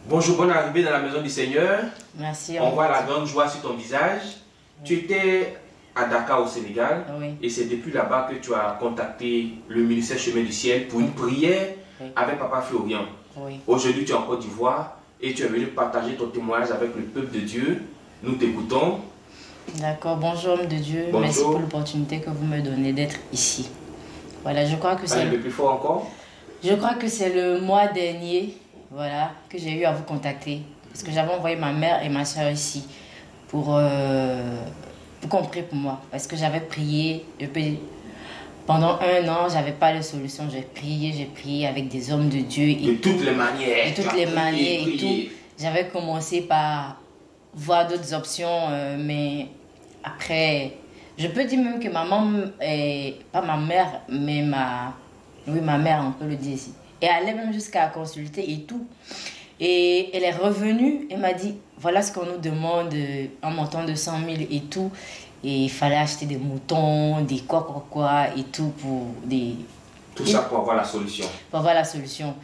Bonjour, bonne arrivée dans la maison du Seigneur. Merci. On voit la grande joie sur ton visage. Oui. Tu étais à Dakar au Sénégal, Oui. et c'est depuis là-bas que tu as contacté le ministère Chemin du Ciel pour une prière avec Papa Florian. Oui. Aujourd'hui, tu es en Côte d'Ivoire et tu es venu partager ton témoignage avec le peuple de Dieu. Nous t'écoutons. D'accord, bonjour homme de Dieu. Bonjour. Merci pour l'opportunité que vous me donnez d'être ici. Voilà, je crois que c'est Un peu plus fort encore. Je crois que c'est le mois dernier, voilà, que j'ai eu à vous contacter. Parce que j'avais envoyé ma mère et ma soeur ici pour qu'on prie pour moi. Parce que j'avais prié, pendant 1 an, j'avais pas de solution. J'ai prié avec des hommes de Dieu. De toutes les manières. De toutes les manières et tout. J'avais commencé par voir d'autres options, mais après, je peux dire même que maman, pas ma mère, mais ma mère, on peut le dire ici. Et elle allait même jusqu'à consulter et tout. Et elle est revenue et m'a dit, voilà ce qu'on nous demande, un montant de 100 000 et tout. Et il fallait acheter des moutons, des quoi et tout pour des... Tout ça pour avoir la solution. Pour avoir la solution.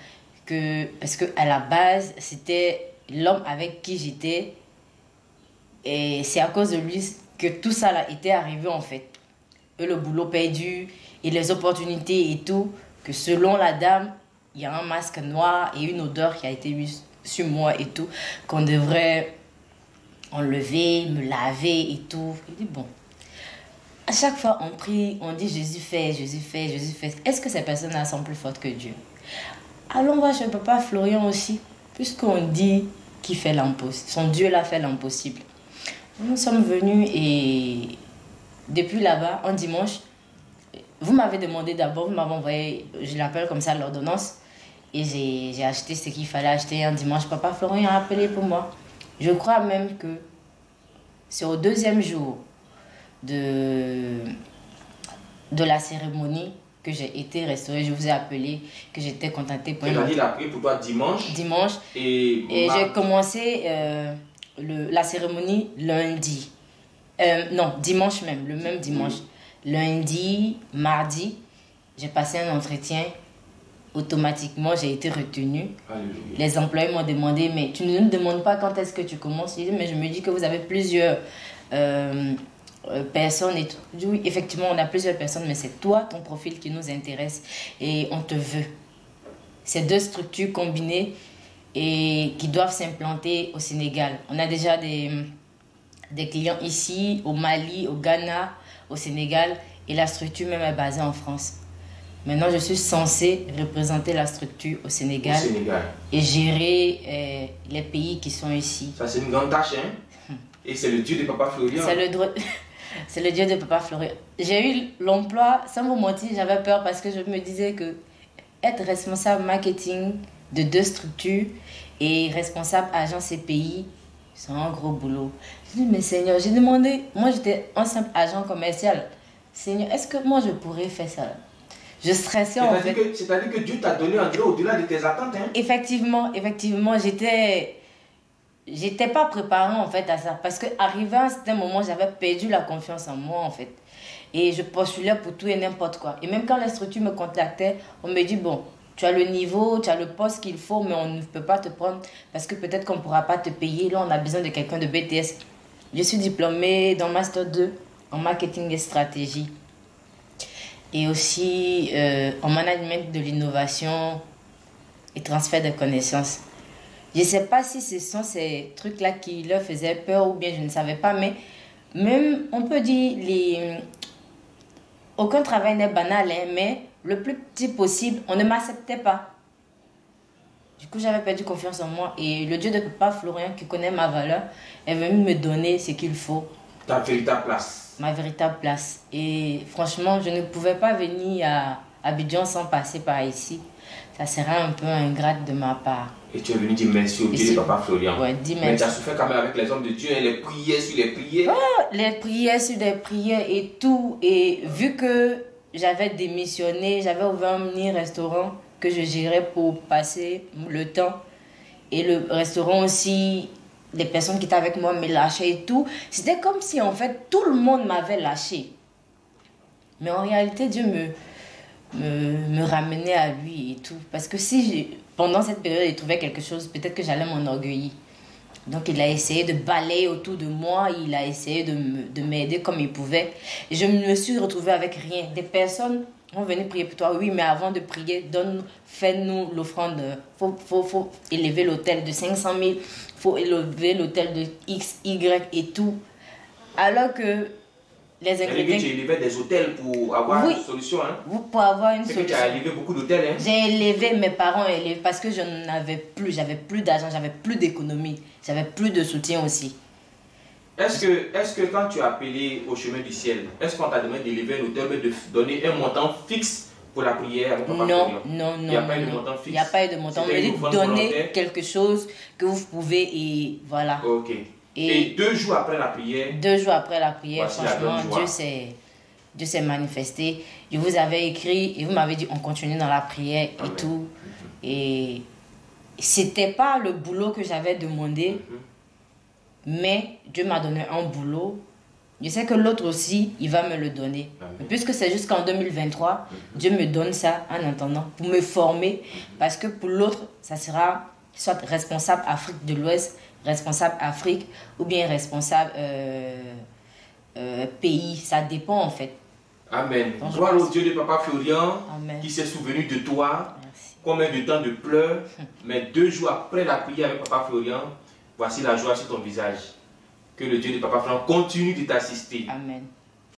Parce qu'à la base, c'était l'homme avec qui j'étais. Et c'est à cause de lui que tout ça là était arrivé en fait. Et le boulot perdu et les opportunités et tout. Que selon la dame, il y a un masque noir et une odeur qui a été mise sur moi et tout. Qu'on devrait enlever, me laver et tout. Je dis bon. À chaque fois on prie, on dit Jésus fait, Jésus fait, Jésus fait. Est-ce que ces personnes-là sont plus fortes que Dieu? Allons voir chez Papa Florian aussi. Puisqu'on dit qu'il fait l'impossible. Son Dieu l'a fait l'impossible. Nous sommes venus et depuis là-bas, un dimanche, vous m'avez demandé d'abord, vous m'avez envoyé, je l'appelle comme ça, l'ordonnance. Et j'ai acheté ce qu'il fallait acheter un dimanche. Papa Florian a appelé pour moi. Je crois même que c'est au 2e jour de la cérémonie que j'ai été restaurée. Je vous ai appelé, que j'étais contactée pour... Il a dit la prière pour toi dimanche. Dimanche. Et j'ai commencé la cérémonie lundi. Non, dimanche même, le même dimanche. Lundi, mardi, j'ai passé un entretien. Automatiquement, j'ai été retenue. Alléluia. Les employés m'ont demandé, mais tu ne nous demandes pas quand est-ce que tu commences. Je dis, mais je me dis que vous avez plusieurs personnes. Et tout. Je dis, oui, effectivement, on a plusieurs personnes, mais c'est toi, ton profil qui nous intéresse et on te veut. Ces 2 structures combinées et qui doivent s'implanter au Sénégal. On a déjà des clients ici, au Mali, au Ghana, au Sénégal, et la structure même est basée en France. Maintenant, je suis censée représenter la structure au Sénégal, et gérer les pays qui sont ici. Ça, c'est une grande tâche, hein? Et c'est le Dieu de Papa Florian. C'est le Dieu de Papa Florian. J'ai eu l'emploi, sans vous mentir, j'avais peur parce que je me disais que être responsable marketing de 2 structures et responsable agent CPI, c'est un gros boulot. Je dis, mais Seigneur, j'ai demandé, moi j'étais un simple agent commercial. Seigneur, est-ce que moi je pourrais faire ça? Je stressais en fait. C'est-à-dire que Dieu t'a donné un Dieu au-delà de tes attentes, hein? Effectivement, j'étais pas préparée en fait à ça. Parce qu'arrivé à un certain moment, j'avais perdu la confiance en moi en fait. Et je postulais pour tout et n'importe quoi. Et même quand les structures me contactaient, on me dit, bon, tu as le niveau, tu as le poste qu'il faut, mais on ne peut pas te prendre parce que peut-être qu'on ne pourra pas te payer. Là, on a besoin de quelqu'un de BTS. Je suis diplômée dans Master 2 en marketing et stratégie. Et aussi en management de l'innovation et transfert de connaissances. Je ne sais pas si ce sont ces trucs-là qui leur faisaient peur ou bien je ne savais pas, mais même, on peut dire, aucun travail n'est banal, hein, mais le plus petit possible, on ne m'acceptait pas. Du coup, j'avais perdu confiance en moi et le Dieu de Papa Florian, qui connaît ma valeur, est venu me donner ce qu'il faut. Ta véritable place. Ma véritable place. Et franchement, je ne pouvais pas venir à Abidjan sans passer par ici. Ça serait un peu ingrate de ma part. Et tu es venu dire merci au Dieu de Papa Florian. Ouais, dis merci. Mais tu as souffert quand même avec les hommes de Dieu, hein, les prières sur les prières. Oh, les prières sur les prières et tout. Et vu que j'avais démissionné, j'avais ouvert un mini-restaurant que je gérais pour passer le temps. Et le restaurant aussi, les personnes qui étaient avec moi me lâchaient et tout. C'était comme si en fait tout le monde m'avait lâché. Mais en réalité, Dieu me ramenait à lui et tout. Parce que si pendant cette période, il trouvait quelque chose, peut-être que j'allais m'enorgueillir. Donc, il a essayé de balayer autour de moi, il a essayé de m'aider comme il pouvait. Et je me suis retrouvée avec rien. Des personnes vont venir prier pour toi, oui, mais avant de prier, fais-nous l'offrande. Faut élever l'autel de 500 000, faut élever l'autel de X, Y et tout. Alors que les ingrédients... Tu élevais des hôtels pour avoir oui, une solution. Hein? Pour avoir une solution. Que tu as élevé beaucoup d'hôtels. Hein? J'ai élevé, mes parents élevé parce que je n'avais plus, j'avais plus d'argent, j'avais plus d'économie, j'avais plus de soutien aussi. Est-ce que quand tu as appelé au chemin du ciel, est-ce qu'on t'a demandé d'élever un hôtel, mais de donner un montant fixe pour la prière avec Papa Non, Florian? non, non. Il n'y a pas eu de montant fixe. Il n'y a pas eu de montant. On me dit de donner quelque chose que vous pouvez et voilà. Ok. Et 2 jours après la prière, 2 jours après la prière, voici franchement, Dieu s'est manifesté. Je vous avais écrit et vous m'avez dit on continue dans la prière et tout. Et c'était pas le boulot que j'avais demandé, mais Dieu m'a donné un boulot. Je sais que l'autre aussi, il va me le donner. Mais puisque c'est jusqu'en 2023, Dieu me donne ça en attendant pour me former. Parce que pour l'autre, ça sera soit responsable Afrique de l'Ouest, responsable Afrique ou bien responsable pays. Ça dépend en fait. Amen. Gloire au Dieu de Papa Florian qui s'est souvenu de toi. Merci. Combien de temps de pleurs, mais 2 jours après la prière avec Papa Florian, voici la joie sur ton visage. Que le Dieu de Papa Florian continue de t'assister. Amen.